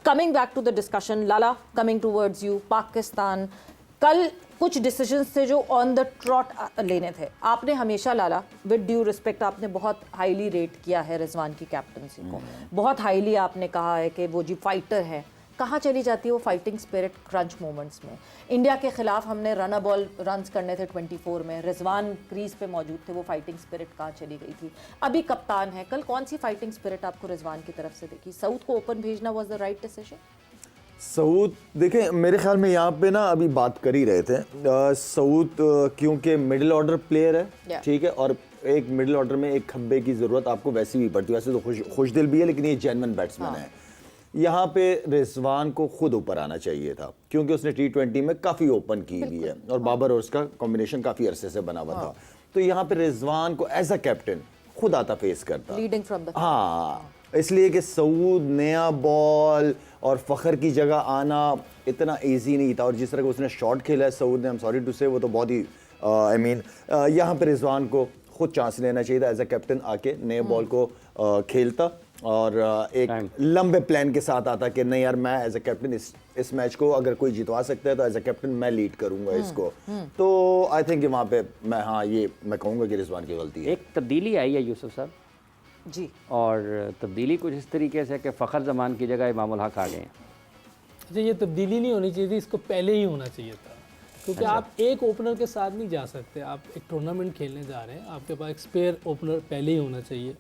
Coming back to the discussion, Lala, coming towards you, Pakistan कल कुछ decisions थे जो ऑन द ट्रॉट लेने थे। आपने हमेशा, लाला, विद ड्यू रिस्पेक्ट, आपने बहुत हाईली रेट किया है रिजवान की कैप्टनसी को, बहुत हाईली आपने कहा है कि वो जी फाइटर है। कहाँ चली जाती है वो फाइटिंग स्पिरिट क्रंच मोमेंट्स में? इंडिया के खिलाफ हमने रन बॉल रन्स करने थे 24 में, रिजवान क्रीज पे मौजूद थे, वो फाइटिंग स्पिरिट कहाँ चली गई थी? अभी कप्तान है, कल कौन सी फाइटिंग स्पिरिट आपको रिजवान की तरफ से देखी? सऊद को ओपन भेजना was the right decision? Saud, देखें मेरे ख्याल में यहाँ पे ना अभी बात कर ही रहे थे, सऊद क्योंकि मिडिल ऑर्डर प्लेयर है, ठीक है, और एक मिडिल ऑर्डर में एक खब्बे की ज़रूरत आपको वैसे भी पड़ती है। वैसे तो खुशदिल भी है, लेकिन ये जेन्युइन बैट्समैन है। यहाँ पे रिजवान को खुद ऊपर आना चाहिए था, क्योंकि उसने T20 में काफ़ी ओपन की हुई है और बाबर और उसका कॉम्बिनेशन काफ़ी अरसे से बना हुआ था। तो यहाँ पे रिजवान को एज अ कैप्टन खुद आता फेस करता, लीडिंग फ्रॉम द, हाँ, इसलिए कि सऊद नया बॉल और फ़खर की जगह आना इतना इजी नहीं था। और जिस तरह का उसने शॉट खेला है सऊद ने, आई एम सॉरी टू से, वो तो बहुत ही आई मीन यहाँ पे रिजवान को खुद चांस लेना चाहिए था एज अ कैप्टन, आके नए बॉल को खेलता और एक लंबे प्लान के साथ आता कि नहीं यार, मैं एज अ कैप्टन इस मैच को अगर कोई जितवा सकता है तो एज अ कैप्टन मैं लीड करूंगा इसको। तो आई थिंक वहाँ पे मैं, हाँ, ये मैं कहूँगा कि रिजवान की गलती है। एक तब्दीली आई है यूसुफ साहब जी, और तब्दीली कुछ इस तरीके से कि फ़खर जमान की जगह इमामुल हक आ गए हैं। अच्छा, ये तब्दीली नहीं होनी चाहिए थी, इसको पहले ही होना चाहिए था, क्योंकि आप एक ओपनर के साथ नहीं जा सकते। आप एक टूर्नामेंट खेलने जा रहे हैं, आपके पास एक स्पेयर ओपनर पहले ही होना चाहिए।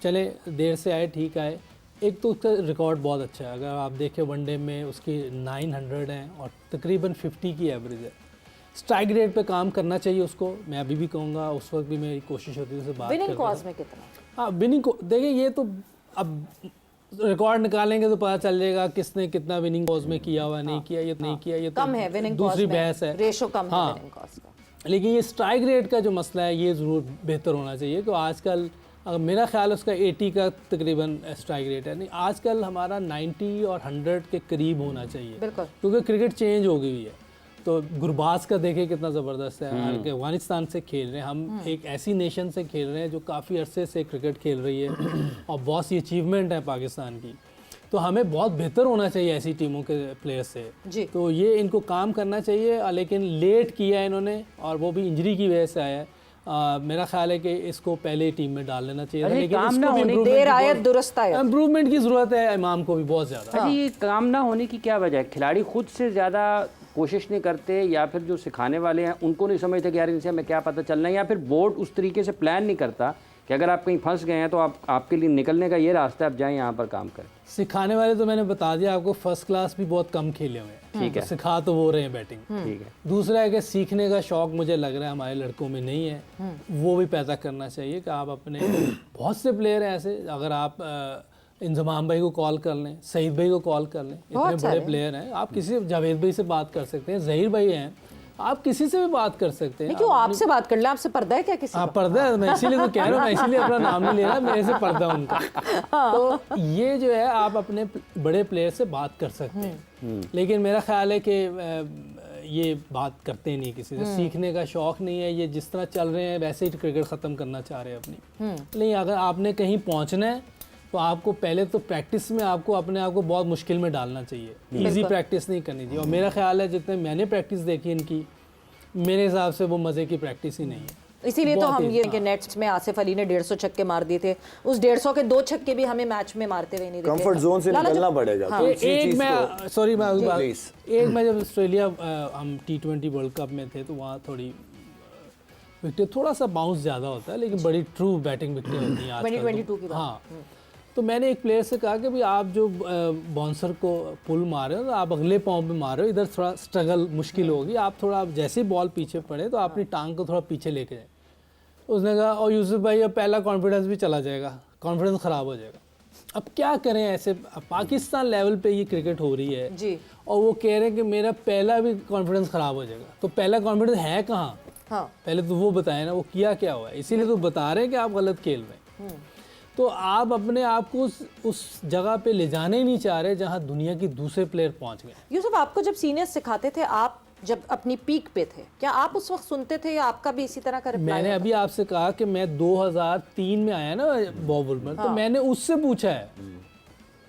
चले देर से आए, ठीक आए, एक तो उसका रिकॉर्ड बहुत अच्छा है। अगर आप देखें वनडे में उसकी 900 हैं और तकरीबन 50 की एवरेज है। स्ट्राइक रेट पे काम करना चाहिए उसको, मैं अभी भी कहूँगा। उस वक्त भी मेरी कोशिश होती है उससे बात विनिंग करता कॉज था। में कितना? हाँ, विनिंग को देखिए, ये तो अब रिकॉर्ड निकालेंगे तो पता चल जाएगा किसने कितना विनिंग कॉज में किया हुआ, नहीं किया, ये नहीं किया, ये तो कम है विनिंग दूसरी बहस है, रेशो कम है हाँ। विनिंग कॉज का। लेकिन ये स्ट्राइक रेट का जो मसला है ये ज़रूर बेहतर होना चाहिए। कि आजकल अगर मेरा ख्याल उसका 80 का तकरीबन स्ट्राइक रेट है, नहीं आजकल हमारा 90 और 100 के करीब होना चाहिए, बिल्कुल, क्योंकि क्रिकेट चेंज हो गई है। तो गुरबाज का देखे कितना ज़बरदस्त है, हालांकि अफगानिस्तान से खेल रहे हैं हम, एक ऐसी नेशन से खेल रहे हैं जो काफ़ी अरसे से क्रिकेट खेल रही है और बहुत सी अचीवमेंट है पाकिस्तान की। तो हमें बहुत बेहतर होना चाहिए ऐसी टीमों के प्लेयर से जी। तो ये इनको काम करना चाहिए, लेकिन लेट किया है इन्होंने, और वो भी इंजरी की वजह से आया है। मेरा ख्याल है कि इसको पहले टीम में डाल लेना चाहिए था, लेकिन काम इसको ना भी होने- देर आयत दुरुस्त आयत। इम्प्रूवमेंट की ज़रूरत है इमाम को भी बहुत ज़्यादा। अच्छा, ये काम ना होने की क्या वजह है? खिलाड़ी खुद से ज़्यादा कोशिश नहीं करते, या फिर जो सिखाने वाले हैं उनको नहीं समझते कि यार इनसे हमें क्या पता चलना है, या फिर बोर्ड उस तरीके से प्लान नहीं करता कि अगर आप कहीं फंस गए हैं तो आपके लिए निकलने का ये रास्ता है, आप जाएं यहाँ पर काम करें। सिखाने वाले तो मैंने बता दिया आपको, फर्स्ट क्लास भी बहुत कम खेले हुए हैं, ठीक है, तो सिखा तो वो रहे हैं बैटिंग। ठीक है। दूसरा है कि सीखने का शौक मुझे लग रहा है हमारे लड़कों में नहीं है, वो भी पैदा करना चाहिए। कि आप अपने बहुत से प्लेयर हैं ऐसे, अगर आप इंजमाम भाई को कॉल कर लें, सईद भाई को कॉल कर लें, इतने बड़े प्लेयर हैं। आप किसी जावेद भाई से बात कर सकते हैं, जहीर भाई हैं, आप किसी से भी बात कर सकते हैं। क्यों आपसे बात कर ले? आपसे पर्दा है क्या किसी? हाँ, पर्दा है, मैं इसीलिए तो कह रहा हूँ, मैं इसीलिए अपना नाम नहीं ले रहा, मेरे से पर्दा उनका। तो ये जो है आप अपने बड़े प्लेयर से बात कर सकते हैं, लेकिन मेरा ख्याल है कि ये बात करते नहीं किसी से, सीखने का शौक नहीं है। ये जिस तरह चल रहे हैं वैसे ही क्रिकेट ख़त्म करना चाह रहे हैं अपनी। नहीं, अगर आपने कहीं पहुँचना है तो आपको पहले तो प्रैक्टिस में आपको अपने आप को बहुत मुश्किल में डालना चाहिए, इजी प्रैक्टिस नहीं करनी चाहिए। और मेरा ख्याल है जितने मैंने प्रैक्टिस देखी इनकी, मेरे हिसाब से वो मज़े की प्रैक्टिस ही नहीं है। इसीलिए तो हम ये कि नेट्स में आसिफ अली ने 150 छक्के मार दिए थे, उस 150 के 2 छक्के भी हमें मैच में मारते हुए नहीं दिखे। कंफर्ट जोन से निकलना पड़ेगा। हाँ। तो इसी एक चीज़ मैं सॉरी मैं Please. एक मैं जब ऑस्ट्रेलिया हम T20 वर्ल्ड कप में थे तो वहाँ थोड़ी विकेट थोड़ा सा बाउंस ज़्यादा होता है, लेकिन बड़ी ट्रू बैटिंग विकेटें होती हैं आजकल। 2022 की बात। हाँ, तो मैंने एक प्लेयर से कहा कि भाई आप जो बाउंसर को पुल मार रहे हो तो आप अगले पाँव पे मार रहे हो, इधर थोड़ा स्ट्रगल मुश्किल होगी, आप थोड़ा जैसे ही बॉल पीछे पड़े तो अपनी टांग को थोड़ा पीछे लेके जाए। उसने कहा, और यूसुफ भाई अब पहला कॉन्फिडेंस भी चला जाएगा, कॉन्फिडेंस ख़राब हो जाएगा। अब क्या करें, ऐसे पाकिस्तान लेवल पे ये क्रिकेट हो रही है जी, और वो कह रहे हैं कि मेरा पहला भी कॉन्फिडेंस ख़राब हो जाएगा। तो पहला कॉन्फिडेंस है कहाँ? हाँ, पहले तो वो बताए ना, वो किया क्या हुआ है, इसीलिए तो बता रहे हैं कि आप गलत खेल रहे हैं। तो आप अपने आप को उस जगह पे ले जाने ही नहीं चाह रहे जहाँ दुनिया की दूसरे प्लेयर पहुँच गए। यूसुफ, आपको जब सीनियर्स सिखाते थे, आप जब अपनी पीक पे थे, क्या आप उस वक्त सुनते थे या आपका भी इसी तरह का रिप्लाई? मैंने अभी आपसे कहा कि मैं 2003 में आया ना बॉब वुलमर, तो मैंने उससे पूछा है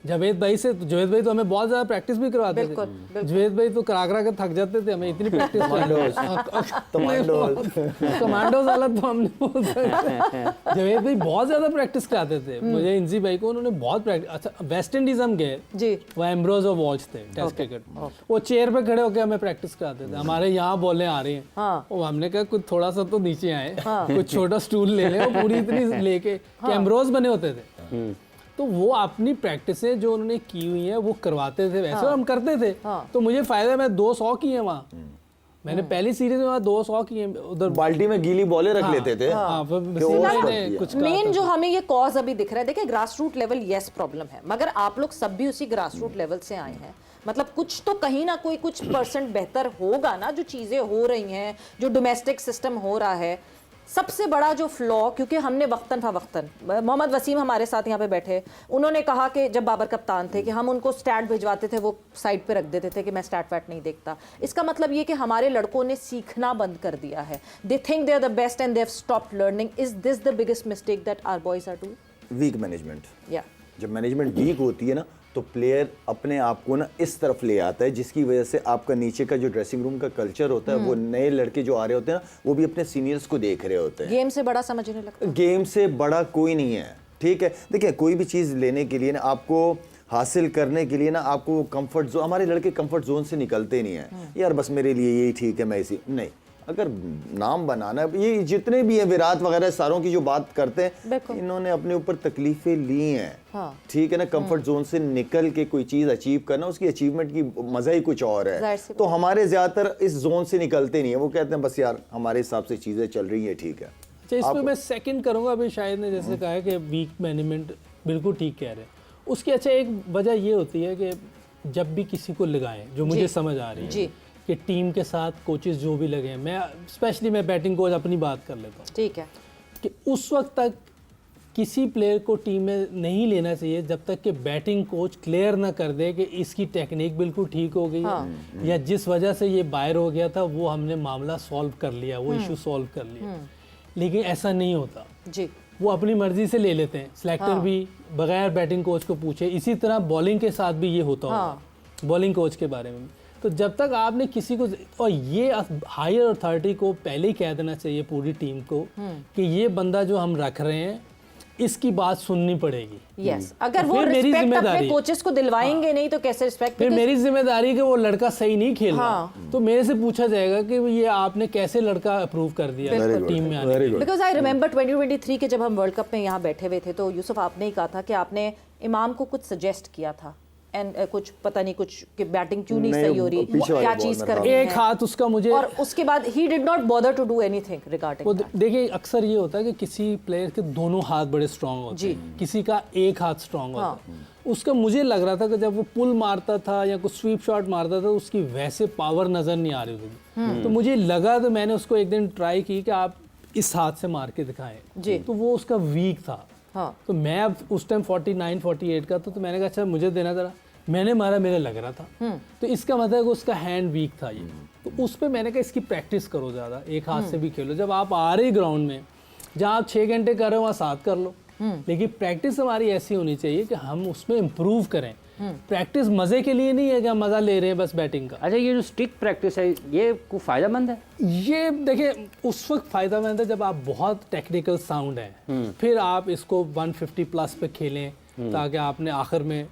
जावेद भाई तो हमें बहुत ज़्यादा प्रैक्टिस भी करवाते थे। बिल्कुल। जावेद भाई तो करा के थक जाते थे, हमें इतनी प्रैक्टिस कमांडोज वाला तो हमने बोल सकते। जावेद भाई बहुत ज़्यादा प्रैक्टिस कराते थे मुझे, इंजी भाई को उन्होंने बहुत प्रैक्टिस। अच्छा, वेस्ट इंडीज हम गए जी, वो एम्ब्रोज और वॉच थे टेस्ट क्रिकेट, वो चेयर पे खड़े होकर हमें प्रैक्टिस कराते थे। हमारे यहाँ बॉलें आ रही हैं, वो हमने कहा कुछ थोड़ा सा तो नीचे आए, कुछ छोटा स्टूल ले लें, वो पूरी इतनी लेके एम्ब्रोज बने होते थे। तो वो अपनी प्रैक्टिसें जो उन्होंने की हुई हैं वो करवाते थे, वैसे हम करते थे। तो मुझे फायदा, मैं 200 किए वहाँ, मैंने पहली सीरीज में वहाँ 200 किए उधर। बाल्टी में गीली बॉलें रख लेते थे। कुछ मेन जो हमें ये कॉज अभी दिख रहा है, देखिए grass root level yes problem है, मगर आप लोग सब भी उसी ग्रास रूट लेवल से आए हैं, मतलब कुछ तो कहीं ना कोई कुछ % बेहतर होगा ना, जो चीजें हो रही हैं, जो डोमेस्टिक सिस्टम हो रहा है। सबसे बड़ा जो फ्लॉ, क्योंकि हमने वक्तन फवक्तन, मोहम्मद वसीम हमारे साथ यहाँ पे बैठे, उन्होंने कहा कि जब बाबर कप्तान थे कि हम उनको स्टैट भिजवाते थे, वो साइड पे रख देते थे कि मैं स्टैट वैट नहीं देखता। इसका मतलब ये कि हमारे लड़कों ने सीखना बंद कर दिया है। They think they are the best and they have stopped learning. Is this the biggest mistake that our boys are doing? Weak management. या जब मैनेजमेंट वीक होती है ना, तो प्लेयर अपने आप को ना इस तरफ ले आता है, जिसकी वजह से आपका नीचे का जो ड्रेसिंग रूम का कल्चर होता है, वो नए लड़के जो आ रहे होते हैं ना, वो भी अपने सीनियर्स को देख रहे होते हैं। गेम से बड़ा समझने लगता है। गेम से बड़ा कोई नहीं है, ठीक है। देखिए, कोई भी चीज़ लेने के लिए ना, आपको हासिल करने के लिए ना, आपको कंफर्ट जोन, हमारे लड़के कंफर्ट जोन से निकलते नहीं है यार, बस मेरे लिए यही ठीक है, मैं इसी नहीं। अगर नाम बनाना है, ये जितने भी हैं विराट वगैरह सारों की जो बात करते हैं, इन्होंने अपने ऊपर तकलीफें ली हैं, ठीक है ना। कंफर्ट जोन से निकल के कोई चीज़ अचीव करना, उसकी अचीवमेंट की मज़ा ही कुछ और है। तो हमारे ज़्यादातर इस जोन से निकलते नहीं है, वो कहते हैं बस यार हमारे हिसाब से चीज़ें चल रही हैं, ठीक है। अच्छा, इसमें मैं सेकंड करूँगा, अभी शायद ने जैसे कहा है कि वीक मैनेजमेंट, बिल्कुल ठीक कह रहे हैं उसकी। अच्छा, एक वजह ये होती है कि जब भी किसी को लगाएं, जो मुझे समझ आ रही है कि टीम के साथ कोचेस जो भी लगे हैं, मैं स्पेशली मैं बैटिंग कोच अपनी बात कर लेता हूँ, ठीक है, कि उस वक्त तक किसी प्लेयर को टीम में नहीं लेना चाहिए जब तक कि बैटिंग कोच क्लियर ना कर दे कि इसकी टेक्निक बिल्कुल ठीक हो गई है, या जिस वजह से ये बाहर हो गया था वो हमने मामला सॉल्व कर लिया, वो इशू सॉल्व कर लिया। लेकिन ऐसा नहीं होता जी, वो अपनी मर्जी से ले लेते हैं सिलेक्टर भी, बगैर बैटिंग कोच को पूछे। इसी तरह बॉलिंग के साथ भी ये होता होगा, बॉलिंग कोच के बारे में। तो जब तक आपने किसी को, और ये हायर अथॉरिटी को पहले ही कह देना चाहिए पूरी टीम को कि ये बंदा जो हम रख रहे हैं इसकी बात सुननी पड़ेगी। यस, अगर वो रिस्पेक्ट अपने कोचेस को दिलवाएंगे नहीं तो कैसे रिस्पेक्ट? फिर मेरी जिम्मेदारी है कि वो लड़का सही नहीं खेल रहा, तो मेरे से पूछा जाएगा कि ये आपने कैसे लड़का अप्रूव कर दिया टीम में आने के लिए। बिकॉज आई रिमेंबर 2023 के जब हम वर्ल्ड कप में यहाँ बैठे हुए थे, तो यूसुफ आपने ही कहा था कि आपने इमाम को कुछ सजेस्ट किया था, एंड कुछ पता नहीं कुछ कि बैटिंग क्यों नहीं सही हो रही, क्या चीज कर रहे हैं, एक हाथ उसका मुझे, और उसके बाद he did not bother to do anything regarding that. देखिए, अक्सर ये होता है कि किसी प्लेयर के दोनों हाथ बड़े स्ट्रांग होते हैं, किसी का एक हाथ स्ट्रांग होता है। उसका मुझे लग रहा था कि जब वो पुल मारता था या कुछ स्वीप शॉट मारता था, उसकी वैसे पावर नजर नहीं आ रही थी। तो मुझे लगा, तो मैंने उसको एक दिन ट्राई की कि आप इस हाथ से मार के दिखाएं, तो वो उसका वीक था। तो मैं अब उस टाइम 49-48 का, तो मैंने कहा अच्छा मुझे देना जरा, मैंने मारा, मेरे लग रहा था, तो इसका मतलब कि उसका हैंड वीक था ये। तो उस पर मैंने कहा इसकी प्रैक्टिस करो ज़्यादा, एक हाथ से भी खेलो। जब आप आ रहे ग्राउंड में, जहाँ आप 6 घंटे कर रहे हो वहाँ 7 कर लो, लेकिन प्रैक्टिस हमारी ऐसी होनी चाहिए कि हम उसमें इम्प्रूव करें। प्रैक्टिस मज़े के लिए नहीं है कि हम मज़ा ले रहे हैं बस बैटिंग का। अच्छा, ये जो स्टिक प्रैक्टिस है, ये को फ़ायदेमंद है? ये देखिए, उस वक्त फ़ायदेमंद है जब आप बहुत टेक्निकल साउंड है, फिर आप इसको 150+ पे खेलें, ताकि आपने आखिर में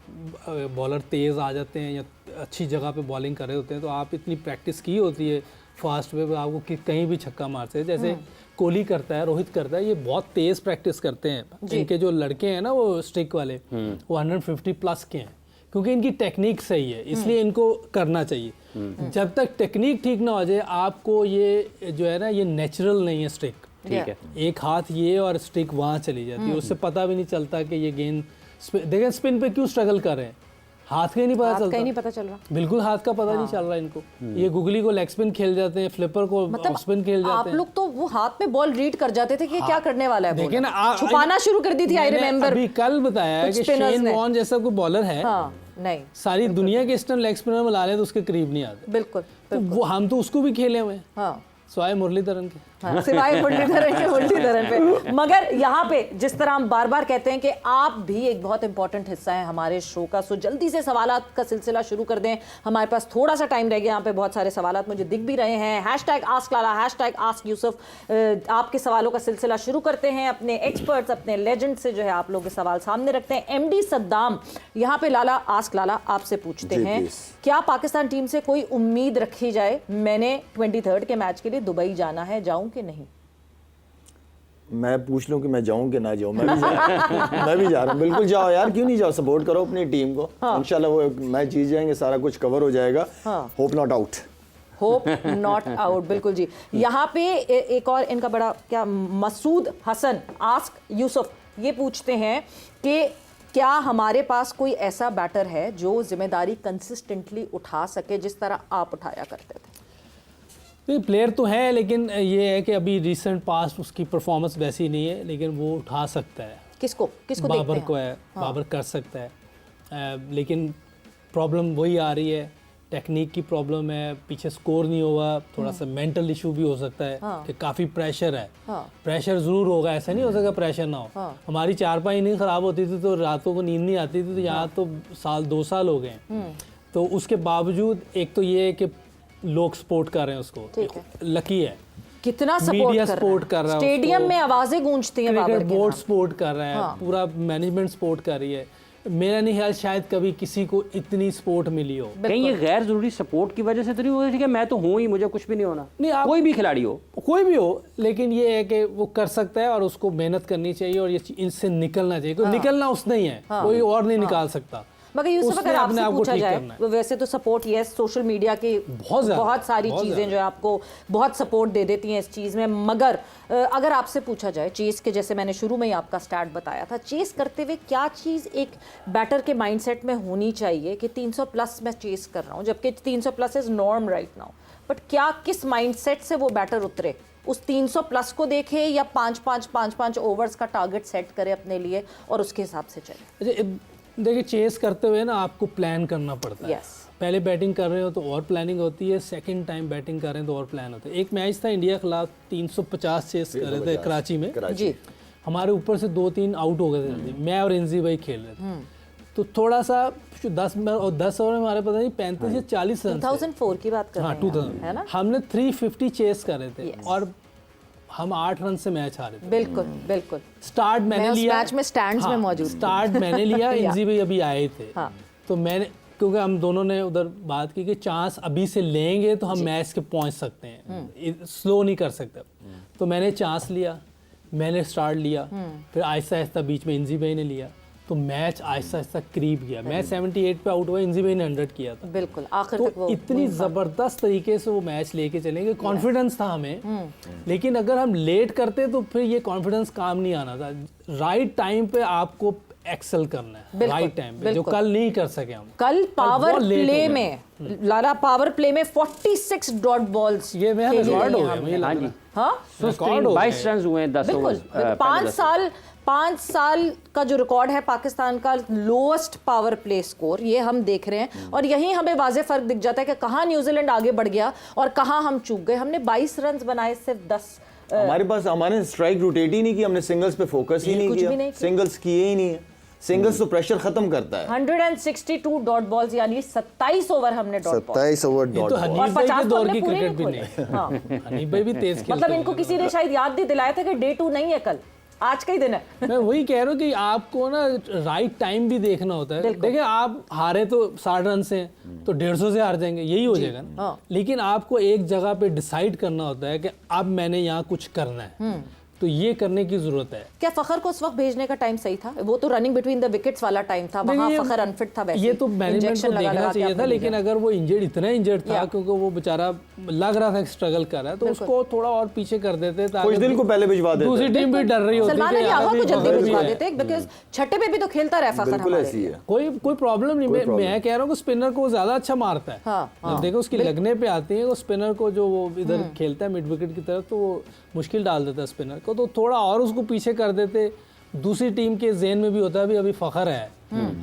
बॉलर तेज़ आ जाते हैं या अच्छी जगह पे बॉलिंग कर रहे होते हैं, तो आप इतनी प्रैक्टिस की होती है फास्ट वे पे, आपको कहीं भी छक्का मार सकते, जैसे कोहली करता है, रोहित करता है, ये बहुत तेज़ प्रैक्टिस करते हैं। इनके जो लड़के हैं ना वो स्टिक वाले, वो 150+ के हैं, क्योंकि इनकी टेक्निक सही है, इसलिए इनको करना चाहिए। जब तक टेक्निक ठीक ना हो जाए, आपको ये जो है ना, ये नेचुरल नहीं है स्टिक, ठीक है, एक हाथ ये और स्टिक वहाँ चली जाती है, उससे पता भी नहीं चलता कि ये गेंद, देखें स्पिन पे क्यों स्ट्रगल कर रहे हैं, हाथ का ही नहीं पता चलता, नहीं पता चल रहा, बिल्कुल हाथ का पता नहीं चल रहा इनको। ये गुगली को लेग स्पिन खेल जाते हैं, फ्लिपर को ऑफ स्पिन खेल जाते हैं। आप लोग तो वो हाथ में बॉल रीड कर जाते थे कि क्या करने वाला है, देखिए ना, छुपाना शुरू कर दी थी। आई रिमेंबर अभी कल बताया है कि शेन वॉर्न जैसा कोई बॉलर है, नहीं सारी दुनिया के इस्टर्न लेग स्पिनर में ला ले तो उसके करीब नहीं आते। बिल्कुल, तो वो हम तो उसको भी खेले हुए हैं, सवाए मुरलीधरन के। हाँ, सिवाय मुरलीधरन पे। मगर यहाँ पे जिस तरह हम बार बार कहते हैं कि आप भी एक बहुत इंपॉर्टेंट हिस्सा है हमारे शो का, सो जल्दी से सवालात का सिलसिला शुरू कर दें। हमारे पास थोड़ा सा टाइम रह गया, यहाँ पे बहुत सारे सवालात मुझे दिख भी रहे हैं। #AskLala, #AskYusuf। आपके सवालों का सिलसिला शुरू करते हैं, अपने एक्सपर्ट्स, अपने लेजेंड से जो है आप लोग के सवाल सामने रखते हैं। MD सद्दाम यहाँ पे लाला आस्क लाला आपसे पूछते हैं, क्या पाकिस्तान टीम से कोई उम्मीद रखी जाए? मैंने 23 के मैच के लिए दुबई जाना है, जाऊं कि नहीं? मैं पूछ लूं कि मैं जाऊं कि ना जाऊं? मैं भी मैं भी जा रहा हूं। बिल्कुल जाओ यार, क्यों नहीं जाओ? सपोर्ट करो अपनी टीम को। इंशाल्लाह वो मैच जीत जाएंगे, सारा कुछ कवर हो जाएगा। Hope not out. Hope not out, बिल्कुल जी। यहाँ पे एक और इनका बड़ा क्या, मसूद हसन आस्क यूसुफ ये पूछते हैं कि क्या हमारे पास कोई ऐसा बैटर है जो जिम्मेदारी कंसिस्टेंटली उठा सके जिस तरह आप उठाया करते थे? नहीं, प्लेयर तो है, लेकिन ये है कि अभी रिसेंट पास्ट उसकी परफॉर्मेंस वैसी नहीं है, लेकिन वो उठा सकता है। किसको किसको बाबर देखते हैं? को है, बाबर कर सकता है, लेकिन प्रॉब्लम वही आ रही है, टेक्निक की प्रॉब्लम है, पीछे स्कोर नहीं होगा, थोड़ा सा मेंटल इशू भी हो सकता है कि काफ़ी प्रेशर है। प्रेशर ज़रूर होगा, ऐसा नहीं हो सकता प्रेशर ना हो। हमारी 4-5 इनिंग ख़राब होती थी तो रातों को नींद नहीं आती थी, तो यहाँ तो 2 साल हो गए। तो उसके बावजूद एक तो ये है कि लोग सपोर्ट कर रहे हैं उसको, लकी है। कितना मीडिया सपोर्ट कर रहा है, स्टेडियम में आवाजें गूंजती हैं, बाबर के बोर्ड नाम। सपोर्ट कर रहा है, पूरा मैनेजमेंट सपोर्ट कर रही है। मेरा नहीं ख्याल शायद कभी किसी को इतनी सपोर्ट मिली हो। कहीं ये गैर जरूरी सपोर्ट की वजह से तो नहीं होगा कि मैं तो हूँ ही, मुझे कुछ भी नहीं होना? नहीं, कोई भी खिलाड़ी हो, कोई भी हो, लेकिन ये है कि वो कर सकता है और उसको मेहनत करनी चाहिए और ये इनसे निकलना चाहिए। कोई निकलना उसने ही है, कोई और नहीं निकाल सकता। मगर यूसुफ उसने अगर अपने आपसे आप को पूछा ठीक जाए, करना है। वैसे तो सपोर्ट यस, सोशल मीडिया की बहुत सारी चीज़ें जो है आपको बहुत सपोर्ट दे देती हैं इस चीज़ में। मगर अगर आपसे पूछा जाए चेस के, जैसे मैंने शुरू में ही आपका स्टार्ट बताया था, चेस करते हुए क्या चीज़ एक बैटर के माइंडसेट में होनी चाहिए कि 300 प्लस मैं चेस कर रहा हूँ, जबकि 300 plus is norm right now, but क्या किस माइंडसेट से वो बैटर उतरे, उस 300 प्लस को देखे या 5-5 ओवर्स का टारगेट सेट करे अपने लिए और उसके हिसाब से चले? देखिए, चेस करते हुए ना आपको प्लान करना पड़ता है। Yes. पहले बैटिंग कर रहे हो तो और प्लानिंग होती है, सेकंड टाइम बैटिंग कर रहे हैं तो और प्लान होता है। एक मैच था इंडिया के खिलाफ, 350 चेस कर रहे थे कराची में जी। हमारे ऊपर से 2-3 आउट हो गए थे, मैं और इंजी भाई खेल रहे थे, तो थोड़ा सा 10 ओवर में हमारे पता नहीं 35 या 40 रन 2004 की बात कर रहे हैं 2000 है ना? हमने 350 चेस कर रहे थे और हम 8 रन से मैच हारे थे। बिल्कुल बिल्कुल। स्टार्ट मैंने उस लिया, मैच में स्टैंड्स में मौजूद थी। स्टार्ट मैंने लिया, इंजी भाई अभी आए थे, तो मैंने, क्योंकि हम दोनों ने उधर बात की कि चांस अभी से लेंगे तो हम मैच के पहुंच सकते हैं, स्लो नहीं कर सकते। तो मैंने चांस लिया, मैंने स्टार्ट लिया, फिर आहिस्ता आहिस्ता बीच में इंजी भाई ने लिया, तो मैच आहिस्ता आहिस्ता करीब गया। मैच 78 पे आउट हुआ, इंजी भाई ने 100 किया था। बिल्कुल आखिर तो तक वो इतनी ज़बरदस्त तरीके से वो मैच लेके चलेंगे, कॉन्फिडेंस था हमें। लेकिन अगर हम लेट करते तो फिर ये कॉन्फिडेंस काम नहीं आना था। राइट टाइम पे आपको एक्सेल करना है, राइट टाइम पे, जो कल नहीं कर सके हम। कल पावर प्ले में लाला, पावर प्ले में 46 डॉट बॉल्स, ये मेरा रिकॉर्ड हो गया मुझे लग रहा है। हाँ 22 रन हुए हैं 10 बिल्कुल। 5 साल का जो रिकॉर्ड है पाकिस्तान का, लोएस्ट पावर प्ले स्कोर, ये हम देख रहे हैं। और यहीं हमें वाज़े फ़र्क दिख जाता है कि कहाँ न्यूजीलैंड आगे बढ़ गया और कहाँ हम चूक गए। हमने 22 रन बनाए, सिर्फ 10। हमारे स्ट्राइक रोटेट ही नहीं किया, हमने सिंगल्स पे फोकस ही नहीं किया, सिंगल्स किए ही नहीं है। सिंगल्स तो प्रेशर खत्म करता है। 162 डॉट बॉल्स, यानी 27 ओवर हमने डॉट बॉल, 27 ओवर डॉट तो बॉल। हनीफ भाई के दौर की क्रिकेट भी नहीं। हाँ। हनीफ भाई भी तेज खेलते मतलब इनको किसी ने शायद याद नहीं दिलाया था कि डे 2 नहीं है कल, आज का ही दिन है। मैं वही कह रहा हूँ कि आपको ना राइट टाइम भी देखना होता है। देखिए, आप हारे तो 60 रन से, तो 150 से हार जाएंगे, यही हो जाएगा ना। लेकिन आपको एक जगह पे डिसाइड करना होता है कि अब मैंने यहाँ कुछ करना है, तो ये करने की जरूरत है। क्या फखर को उस वक्त भेजने का टाइम सही था? वो तो रनिंग बिटवीन द विकेट्स वाला टाइम था, वहाँ फखर अनफिट था। वैसे ये तो मैनेजमेंट को देखना चाहिए था, लेकिन अगर वो इतना इंजर्ड था, क्योंकि वो बेचारा लग रहा था स्ट्रगल कर रहा है, तो उसको थोड़ा और पीछे कर देते, कुछ दिन को पहले भिजवा देते। दूसरी टीम भी डर रही होती है। सलमान अली आगा को जल्दी भिजवा देते, बिकॉज़ छठे पे भी तो खेलता रहा फखर हमारे। कोई प्रॉब्लम नहीं। मैं कह रहा हूँ कि स्पिनर को ज्यादा अच्छा मारता है। देखो उसकी लगने पे आती है, वो स्पिनर को जो वो इधर खेलता है मिड विकेट की तरफ, तो वो मुश्किल डाल देता है स्पिनर को, तो थोड़ा और उसको पीछे कर देते, दूसरी टीम के जहन में भी होता है भी अभी फ़खर है,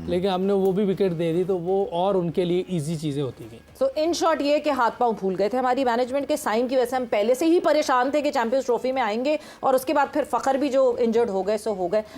लेकिन हमने वो भी विकेट दे दी तो वो और उनके लिए इजी चीज़ें होती गई। सो इन शॉर्ट ये कि हाथ पांव फूल गए थे हमारी मैनेजमेंट के साइन की वजह से। हम पहले से ही परेशान थे कि चैंपियंस ट्रॉफी में आएंगे और उसके बाद फिर फ़खर भी जो इंजर्ड हो गए सो हो गए।